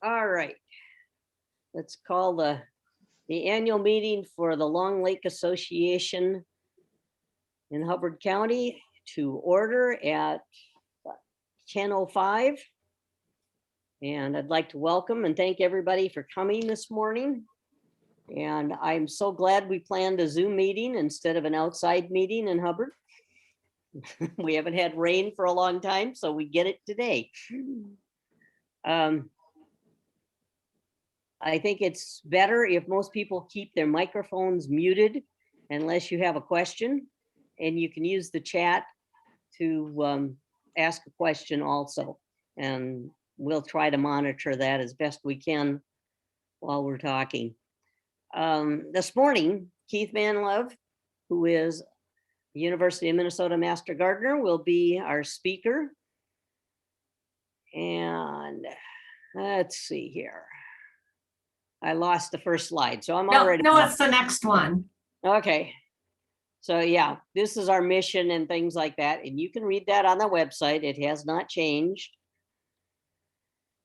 All right. Let's call the annual meeting for the Long Lake Association in Hubbard County to order at 10:05. And I'd like to welcome and thank everybody for coming this morning. And I'm so glad we planned a Zoom meeting instead of an outside meeting in Hubbard. We haven't had rain for a long time, so we get it today. I think it's better if most people keep their microphones muted unless you have a question, and you can use the chat to ask a question also. And we'll try to monitor that as best we can while we're talking. This morning, Keith Manlove, who is the University of Minnesota Master Gardener, will be our speaker. And let's see here. I lost the first slide, so I'm already. No, it's the next one. Okay. So yeah, this is our mission and things like that. And you can read that on the website. It has not changed.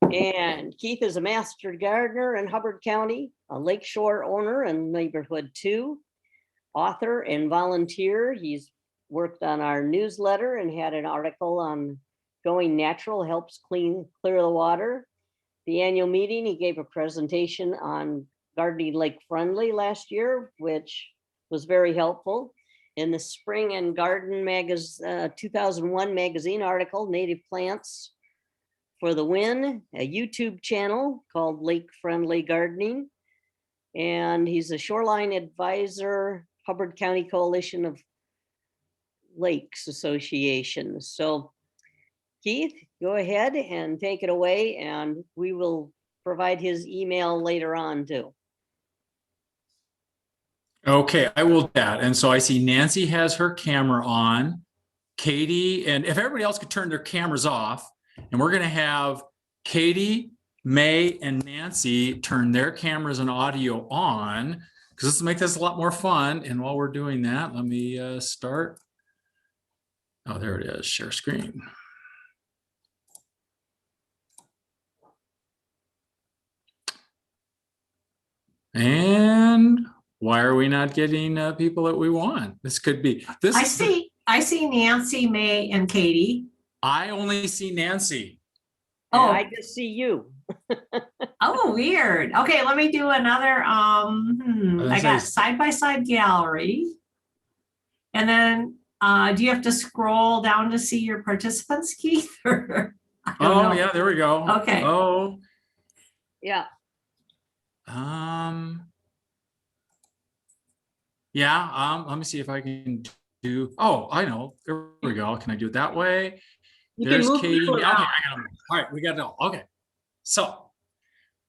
And Keith is a master gardener in Hubbard County, a lakeshore owner in neighborhood 2, author and volunteer. He's worked on our newsletter and had an article on going natural helps clear the water. The annual meeting, he gave a presentation on gardening lake friendly last year, which was very helpful. In the Spring and Garden magazine 2001 magazine article, Native Plants for the Win, a YouTube channel called Lake Friendly Gardening. And he's a shoreline advisor, Hubbard County Coalition of Lakes Association. So Keith, go ahead and take it away, and we will provide his email later on too. Okay, I will do that. And so I see Nancy has her camera on, Katie, and if everybody else could turn their cameras off, and we're going to have Katie, May, and Nancy turn their cameras and audio on, because this will make this a lot more fun. And while we're doing that, let me start. Oh, there it is, share screen. And why are we not getting people that we want? This could be this. I see Nancy, May, and Katie. I only see Nancy. Oh, I just see you. Oh, weird. Okay, let me do another. I got side-by-side gallery. And then do you have to scroll down to see your participants, Keith? Oh, yeah, there we go. Okay. Oh. Yeah. Yeah, let me see if I can do, oh, I know, there we go. Can I do it that way? There's Katie. Okay, I got them. All right, we got it all. Okay, so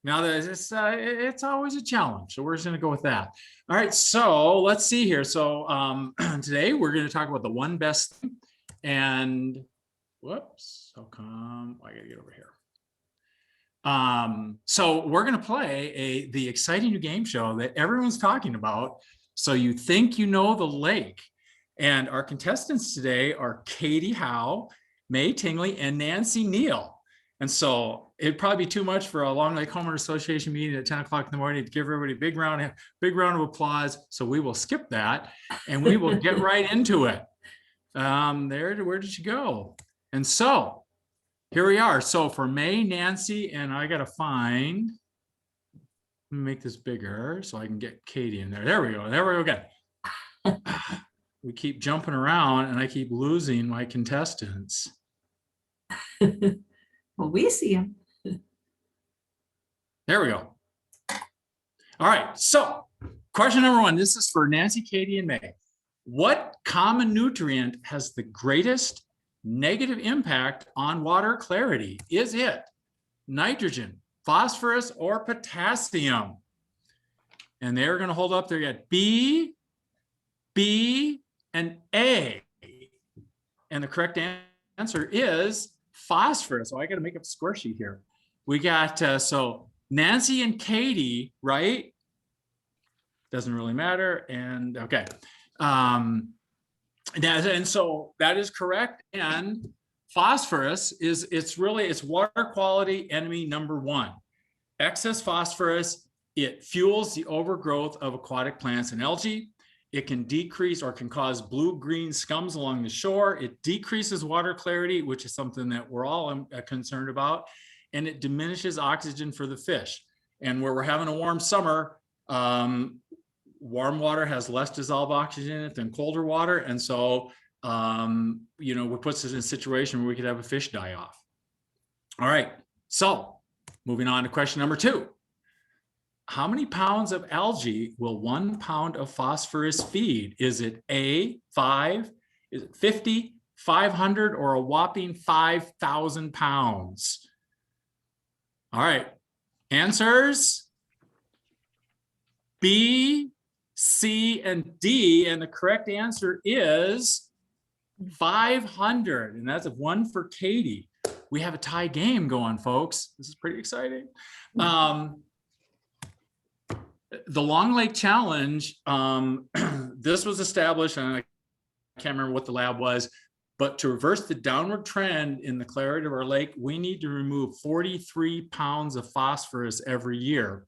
now there's this, it's always a challenge, so we're just gonna go with that. All right, so let's see here. So today we're gonna talk about the one best thing, and whoops, how come I gotta get over here. So we're going to play the exciting new game show that everyone's talking about. So you think you know the lake, and our contestants today are Katie Howe, May Tingley, and Nancy Neal. And so it'd probably be too much for a Long Lake Homeowner Association meeting at 10 o'clock in the morning to give everybody a big round of applause. So we will skip that and we will get right into it. Where did you go? And so here we are. So for May, Nancy, and I got to find, let me make this bigger so I can get Katie in there. There we go. There we go again. We keep jumping around and I keep losing my contestants. Well, we see them. There we go. All right. So question number 1, this is for Nancy, Katie, and May. What common nutrient has the greatest negative impact on water clarity? Is it nitrogen, phosphorus, or potassium? And they're going to hold up there yet B, and A. And the correct answer is phosphorus. So I got to make up a score sheet here. We got, so Nancy and Katie, right? Doesn't really matter. And okay. And so that is correct. And phosphorus is, it's water quality enemy number 1. excess phosphorus, it fuels the overgrowth of aquatic plants and algae. It can decrease or can cause blue-green scums along the shore. It decreases water clarity, which is something that we're all concerned about. And it diminishes oxygen for the fish. And where we're having a warm summer, warm water has less dissolved oxygen in it than colder water. And so, it puts us in a situation where we could have a fish die off. All right, so moving on to question number 2. How many pounds of algae will 1 pound of phosphorus feed? Is it A, 5, is it 50, 500, or a whopping 5,000 pounds? All right, answers B, C, and D, and the correct answer is 500, and that's 1 for Katie. We have a tie game going, folks. This is pretty exciting. The Long Lake Challenge, this was established, and I can't remember what the lab was, but to reverse the downward trend in the clarity of our lake, we need to remove 43 pounds of phosphorus every year.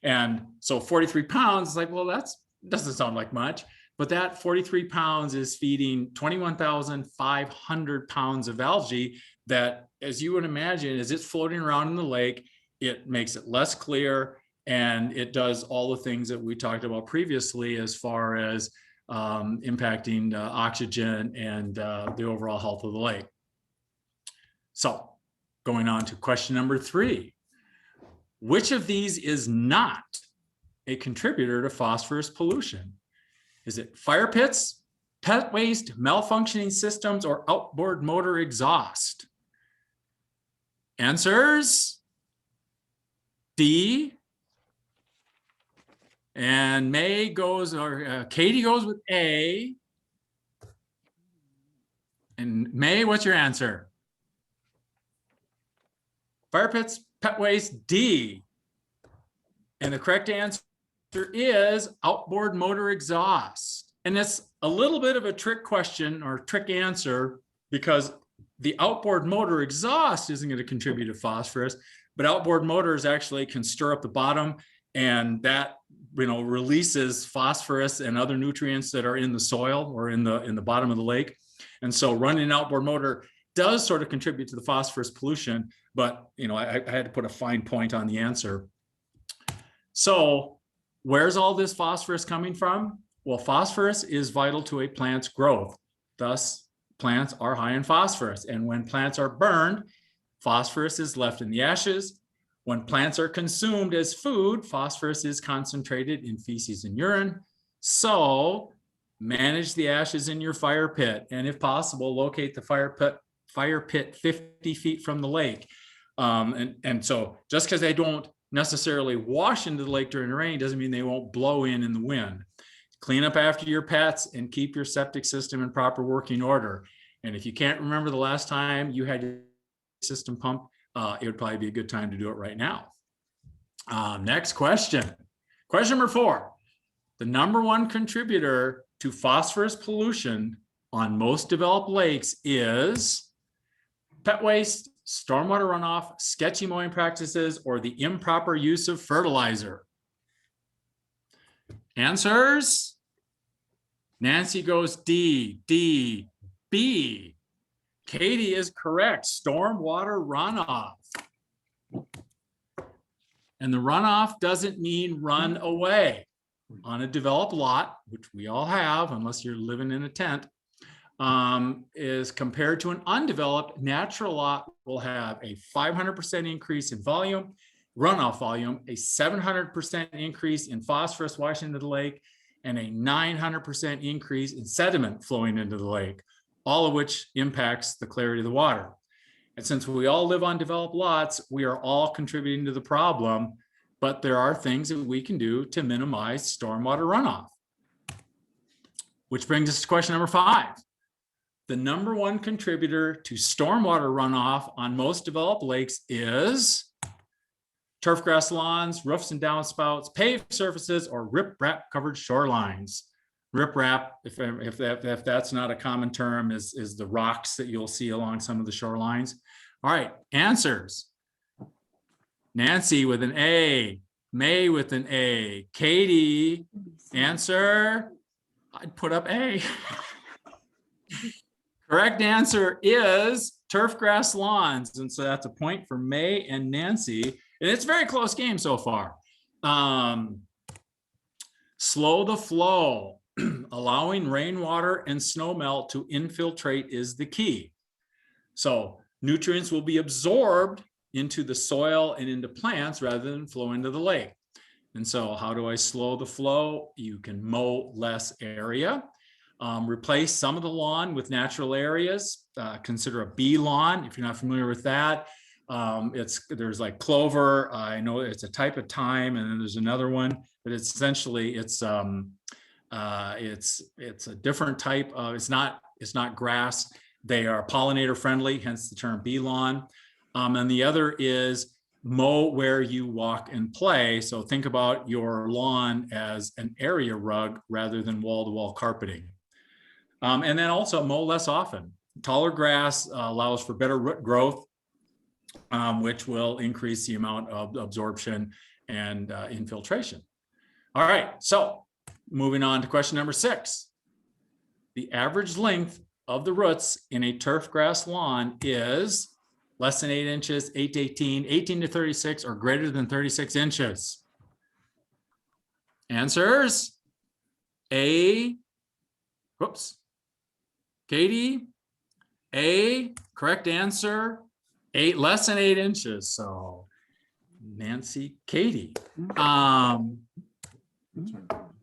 And so 43 pounds is like, well, that doesn't sound like much, but that 43 pounds is feeding 21,500 pounds of algae that, as you would imagine, as it's floating around in the lake, it makes it less clear, and it does all the things that we talked about previously as far as impacting oxygen and the overall health of the lake. So going on to question number 3. Which of these is not a contributor to phosphorus pollution? Is it fire pits, pet waste, malfunctioning systems, or outboard motor exhaust? Answers D. And Katie goes with A. And May, what's your answer? Fire pits, pet waste, D. And the correct answer is outboard motor exhaust. And it's a little bit of a trick question or trick answer, because the outboard motor exhaust isn't going to contribute to phosphorus, but outboard motors actually can stir up the bottom, and that releases phosphorus and other nutrients that are in the soil or in the bottom of the lake. And so running an outboard motor does sort of contribute to the phosphorus pollution, but I had to put a fine point on the answer. So where's all this phosphorus coming from? Well, phosphorus is vital to a plant's growth. Thus, plants are high in phosphorus. And when plants are burned, phosphorus is left in the ashes. When plants are consumed as food, phosphorus is concentrated in feces and urine. So manage the ashes in your fire pit. And if possible, locate the fire pit 50 feet from the lake. And so just because they don't necessarily wash into the lake during the rain doesn't mean they won't blow in the wind. Clean up after your pets and keep your septic system in proper working order. And if you can't remember the last time you had your system pumped, it would probably be a good time to do it right now. Next question. Question number 4. The number 1 contributor to phosphorus pollution on most developed lakes is pet waste, stormwater runoff, sketchy mowing practices, or the improper use of fertilizer. Answers? Nancy goes D, D, B. Katie is correct. Stormwater runoff. And the runoff doesn't mean run away. On a developed lot, which we all have, unless you're living in a tent, is compared to an undeveloped natural lot will have a 500% increase in volume, runoff volume, a 700% increase in phosphorus washing into the lake, and a 900% increase in sediment flowing into the lake, all of which impacts the clarity of the water. And since we all live on developed lots, we are all contributing to the problem, but there are things that we can do to minimize stormwater runoff. Which brings us to question number 5. The number 1 contributor to stormwater runoff on most developed lakes is turf grass lawns, roofs and downspouts, paved surfaces, or riprap covered shorelines. Riprap, if that's not a common term, is the rocks that you'll see along some of the shorelines. All right, answers. Nancy with an A, May with an A, Katie, answer, I'd put up A. Correct answer is turf grass lawns. And so that's a point for May and Nancy. And it's a very close game so far. Slow the flow, allowing rainwater and snow melt to infiltrate is the key. So nutrients will be absorbed into the soil and into plants rather than flow into the lake. And so how do I slow the flow? You can mow less area, replace some of the lawn with natural areas. Consider a bee lawn if you're not familiar with that. There's like clover. I know it's a type of thyme, and then there's another one, but it's essentially it's a different type of. It's not grass. They are pollinator friendly, hence the term bee lawn. And the other is mow where you walk and play. So think about your lawn as an area rug rather than wall-to-wall carpeting. And then also mow less often. Taller grass allows for better root growth, which will increase the amount of absorption and infiltration. All right, so moving on to question number 6. The average length of the roots in a turf grass lawn is less than 8 inches, 8 to 18, 18 to 36, or greater than 36 inches. Answers: A, whoops, Katie, A, correct answer, 8, less than 8 inches. So Nancy, Katie.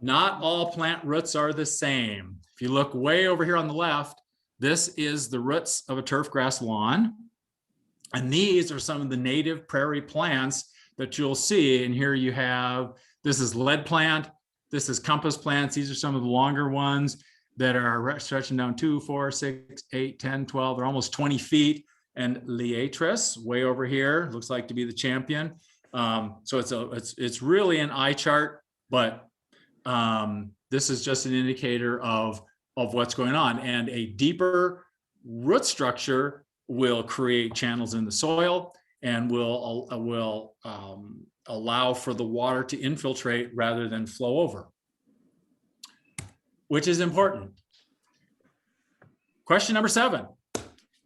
Not all plant roots are the same. If you look way over here on the left, this is the roots of a turf grass lawn. And these are some of the native prairie plants that you'll see. And here you have, this is lead plant, this is compass plants. These are some of the longer ones that are stretching down 2, 4, 6, 8, 10, 12, they're almost 20 feet. And Liatris way over here looks like to be the champion. So it's really an eye chart, but this is just an indicator of what's going on. And a deeper root structure will create channels in the soil and will allow for the water to infiltrate rather than flow over, which is important. Question number 7.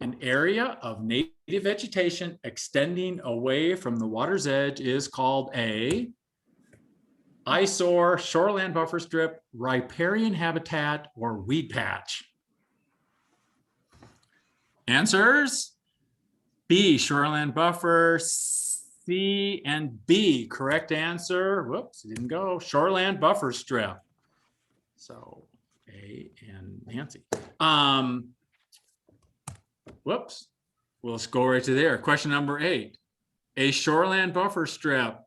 An area of native vegetation extending away from the water's edge is called a eyesore, shoreland buffer strip, riparian habitat, or weed patch. Answers: B, shoreland buffer, C and B. Correct answer, whoops, it didn't go, shoreland buffer strip. So A and Nancy. Whoops, we'll go right to there. Question number 8. A shoreland buffer strip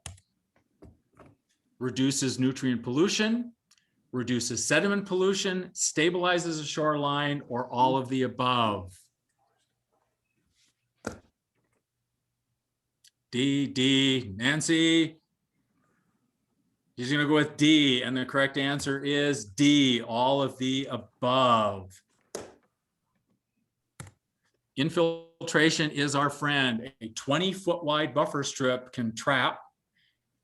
reduces nutrient pollution, reduces sediment pollution, stabilizes a shoreline, or all of the above. D, Nancy. She's gonna go with D, and the correct answer is D, all of the above. Infiltration is our friend. A 20-foot wide buffer strip can trap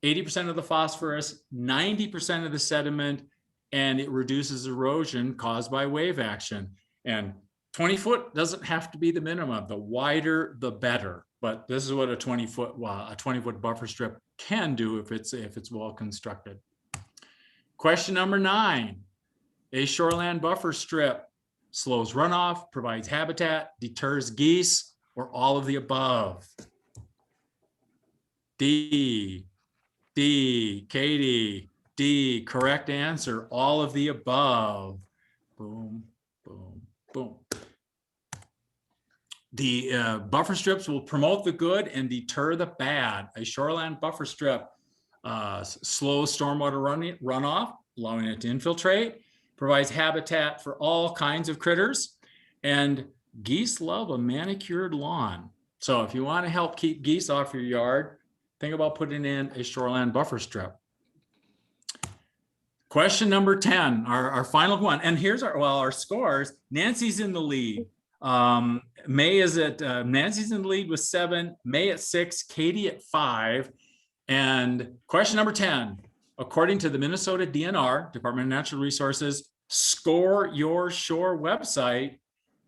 80% of the phosphorus, 90% of the sediment, and it reduces erosion caused by wave action. And 20 foot doesn't have to be the minimum. The wider, the better. But this is what a 20-foot buffer strip can do if it's well constructed. Question number 9. A shoreland buffer strip slows runoff, provides habitat, deters geese, or all of the above. D, Katie, D, correct answer, all of the above. Boom, boom, boom. The buffer strips will promote the good and deter the bad. A shoreland buffer strip slows stormwater runoff, allowing it to infiltrate, provides habitat for all kinds of critters, and geese love a manicured lawn. So if you want to help keep geese off your yard, think about putting in a shoreland buffer strip. Question number 10, our final one. And here's our scores. Nancy's in the lead. Nancy's in the lead with 7, May at 6, Katie at 5. And question number 10, according to the Minnesota DNR, Department of Natural Resources, Score Your Shore website,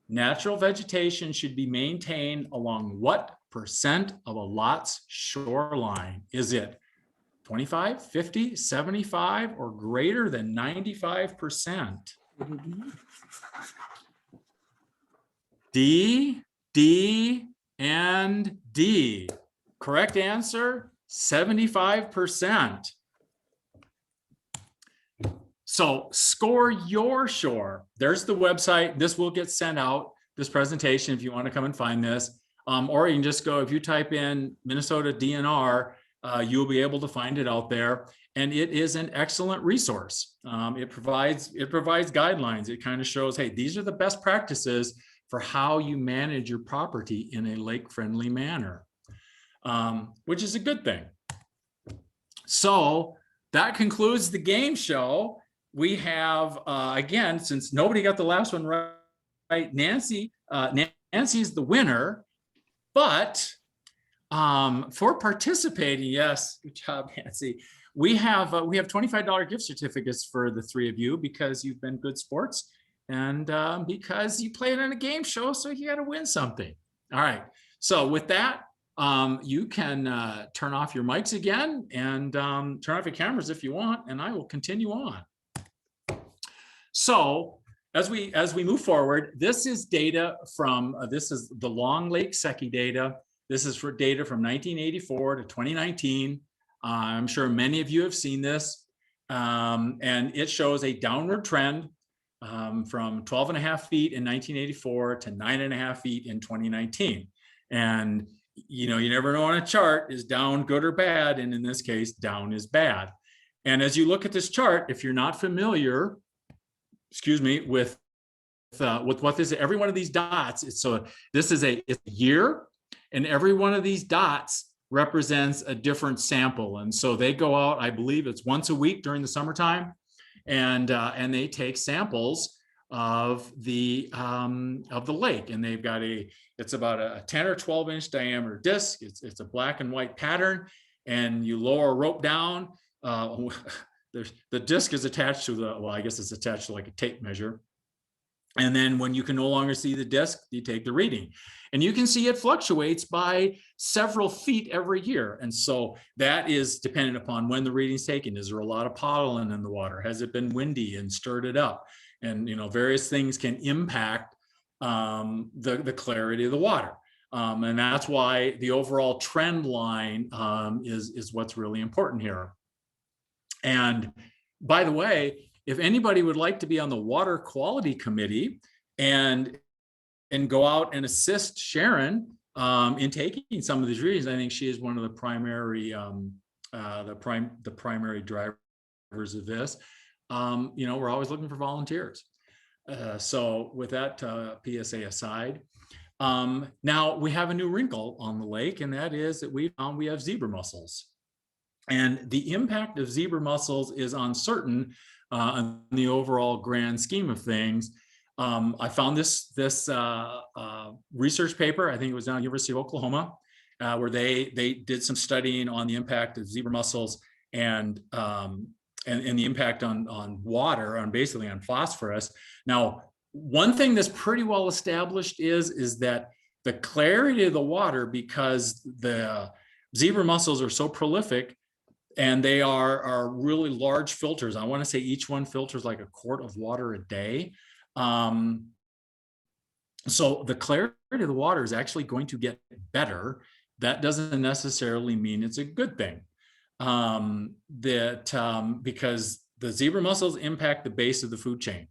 natural vegetation should be maintained along what percent of a lot's shoreline? Is it 25, 50, 75, or greater than 95%? D, D, and D. Correct answer, 75%. So Score Your Shore, there's the website. This will get sent out, this presentation, if you want to come and find this. Or you can just go, if you type in Minnesota DNR, you'll be able to find it out there. And it is an excellent resource. It provides guidelines. It kind of shows, hey, these are the best practices for how you manage your property in a lake-friendly manner, which is a good thing. So that concludes the game show. We have, again, since nobody got the last one right, Nancy's the winner, but for participating, yes, good job, Nancy. We have $25 gift certificates for the three of you because you've been good sports and because you played on a game show, so you got to win something. All right. So with that, you can turn off your mics again and turn off your cameras if you want, and I will continue on. So as we move forward, this is data from this is the Long Lake Secchi data. This is for data from 1984 to 2019. I'm sure many of you have seen this, and it shows a downward trend from 12.5 feet in 1984 to 9.5 feet in 2019. And you know, you never know on a chart, is down good or bad, and in this case, down is bad. And as you look at this chart, if you're not familiar, excuse me, with what this is, every one of these dots, this is a year, and every one of these dots represents a different sample. And so they go out, I believe it's once a week during the summertime, and they take samples of the lake, and they've got it's about a 10 or 12 inch diameter disc. It's a black and white pattern, and you lower a rope down. The disc is attached to I guess it's attached to like a tape measure. And then when you can no longer see the disc, you take the reading, and you can see it fluctuates by several feet every year. And so that is dependent upon when the reading's taken. Is there a lot of pollen in the water? Has it been windy and stirred it up? And, you know, various things can impact the clarity of the water. And that's why the overall trend line is what's really important here. And by the way, if anybody would like to be on the water quality committee and go out and assist Sharon in taking some of these readings, I think she is one of the primary primary drivers of this. You know, we're always looking for volunteers. So with that PSA aside, now we have a new wrinkle on the lake, and that is that we found we have zebra mussels. And the impact of zebra mussels is uncertain in the overall grand scheme of things. I found this research paper, I think it was down at University of Oklahoma, where they did some studying on the impact of zebra mussels and the impact on water, basically on phosphorus. Now, one thing that's pretty well established is that the clarity of the water, because the zebra mussels are so prolific, and they are really large filters. I want to say each one filters like a quart of water a day. So the clarity of the water is actually going to get better. That doesn't necessarily mean it's a good thing. Because the zebra mussels impact the base of the food chain.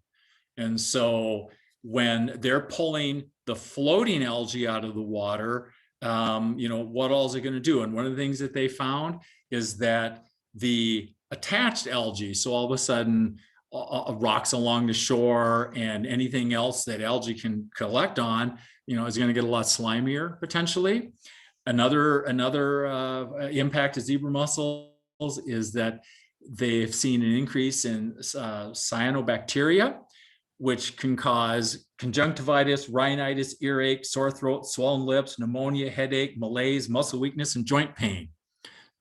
And so when they're pulling the floating algae out of the water, you know, what all is it going to do? And one of the things that they found is that the attached algae, so all of a sudden rocks along the shore and anything else that algae can collect on, you know, is going to get a lot slimier potentially. Another impact of zebra mussels is that they've seen an increase in cyanobacteria, which can cause conjunctivitis, rhinitis, earache, sore throat, swollen lips, pneumonia, headache, malaise, muscle weakness, and joint pain.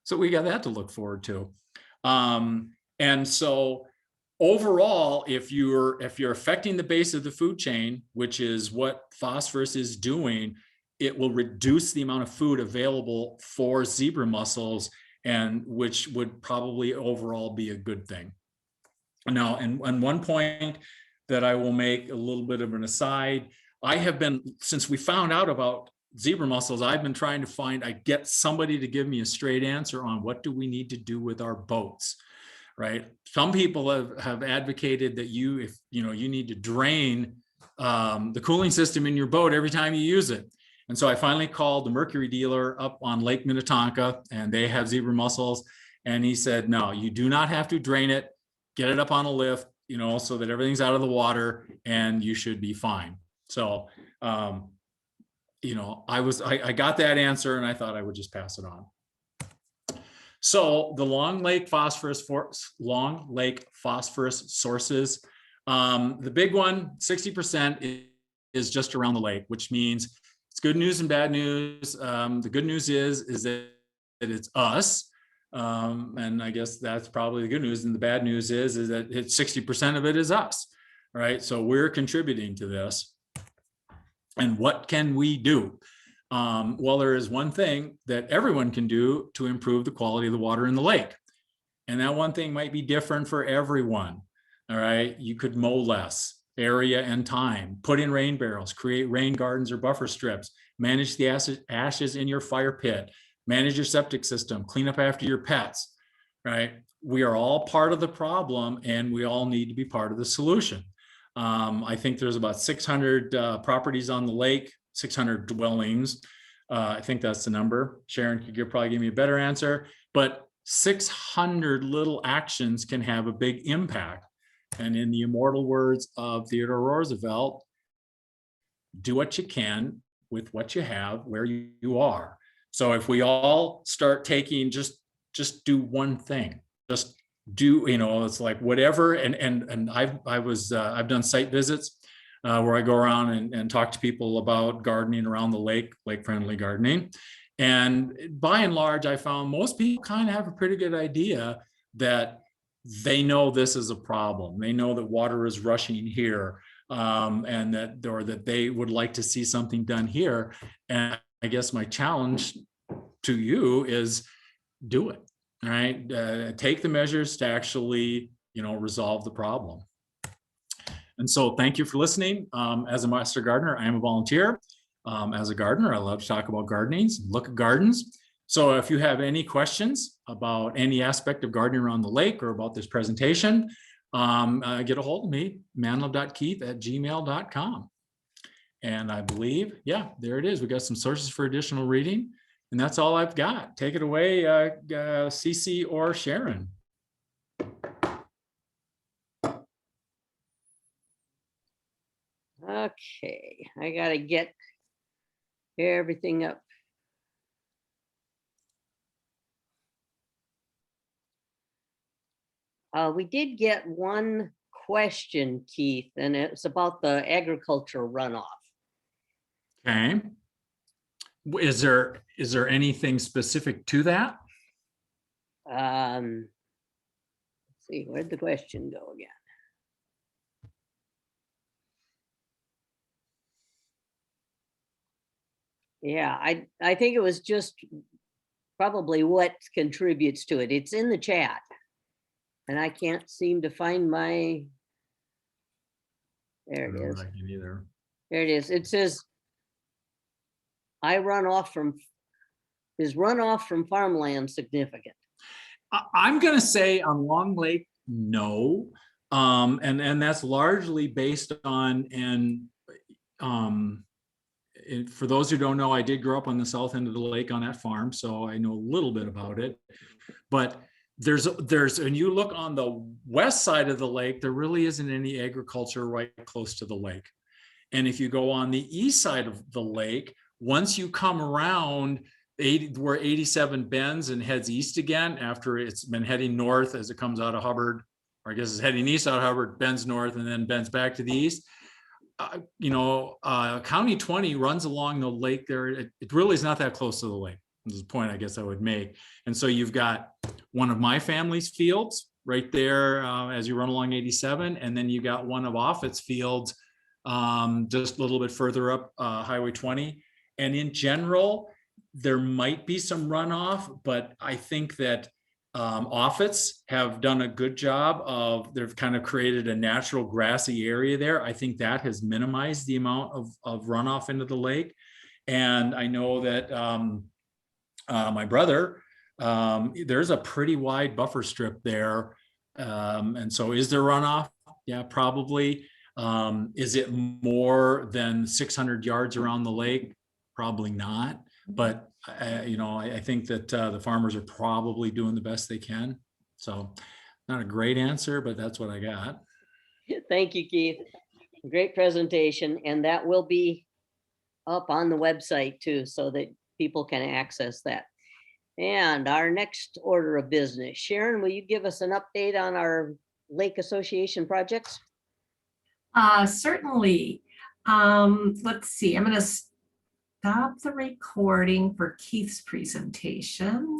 So we got that to look forward to. And so overall, if you're affecting the base of the food chain, which is what phosphorus is doing, it will reduce the amount of food available for zebra mussels, and which would probably overall be a good thing. Now, and one point that I will make, a little bit of an aside, I have been, since we found out about zebra mussels, I've been trying to get somebody to give me a straight answer on what do we need to do with our boats, right? Some people have advocated that you need to drain the cooling system in your boat every time you use it. And so I finally called the Mercury dealer up on Lake Minnetonka, and they have zebra mussels. And he said, no, you do not have to drain it. Get it up on a lift, so that everything's out of the water, and you should be fine. So, I got that answer, and I thought I would just pass it on. So the Long Lake phosphorus sources, the big one, 60% is just around the lake, which means it's good news and bad news. The good news is that it's us. And I guess that's probably the good news. And the bad news is that 60% of it is us, right? So we're contributing to this. And what can we do? Well, there is one thing that everyone can do to improve the quality of the water in the lake. And that one thing might be different for everyone. All right. You could mow less area and time, put in rain barrels, create rain gardens or buffer strips, manage the ashes in your fire pit, manage your septic system, clean up after your pets, right? We are all part of the problem, and we all need to be part of the solution. I think there's about 600 properties on the lake, 600 dwellings. I think that's the number. Sharon could probably give me a better answer, but 600 little actions can have a big impact. And in the immortal words of Theodore Roosevelt, do what you can with what you have where you are. So if we all start taking, just do one thing, just do, it's like whatever. And I've done site visits where I go around and talk to people about gardening around the lake friendly gardening. And by and large, I found most people kind of have a pretty good idea that they know this is a problem. They know that water is rushing here, and that they would like to see something done here. And I guess my challenge to you is do it, all right? Take the measures to actually, resolve the problem. And so thank you for listening. As a master gardener, I am a volunteer. As a gardener, I love to talk about gardening, look at gardens. So if you have any questions about any aspect of gardening around the lake or about this presentation, get a hold of me, manlove.keith@gmail.com. And I believe, yeah, there it is. We got some sources for additional reading. And that's all I've got. Take it away, Cece or Sharon. Okay, I gotta get everything up. We did get one question, Keith, and it's about the agriculture runoff. Okay. Is there anything specific to that? Let's see, where'd the question go again? Yeah, I think it was just probably what contributes to it. It's in the chat, and I can't seem to find my. There it is. I can either. There it is. It says, is runoff from farmland significant? I'm going to say on Long Lake, no. And that's largely based on, for those who don't know, I did grow up on the south end of the lake on that farm, so I know a little bit about it. But there's, when you look on the west side of the lake, there really isn't any agriculture right close to the lake. And if you go on the east side of the lake, once you come around where 87 bends and heads east again, after it's been heading north as it comes out of Hubbard, or I guess it's heading east out of Hubbard, bends north and then bends back to the east. County 20 runs along the lake there. It really is not that close to the lake. This is the point I guess I would make. And so you've got one of my family's fields right there as you run along 87, and then you got one of Offutt's fields just a little bit further up Highway 20. And in general, there might be some runoff, but I think that Offutt's have done a good job of, they've kind of created a natural grassy area there. I think that has minimized the amount of runoff into the lake. And I know that my brother, there's a pretty wide buffer strip there. And so is there runoff? Yeah, probably. Is it more than 600 yards around the lake? Probably not. But I think that the farmers are probably doing the best they can. So not a great answer, but that's what I got. Thank you, Keith. Great presentation. And that will be up on the website too, so that people can access that. And our next order of business, Sharon, will you give us an update on our Lake Association projects? Certainly. Let's see, I'm going to stop the recording for Keith's presentation.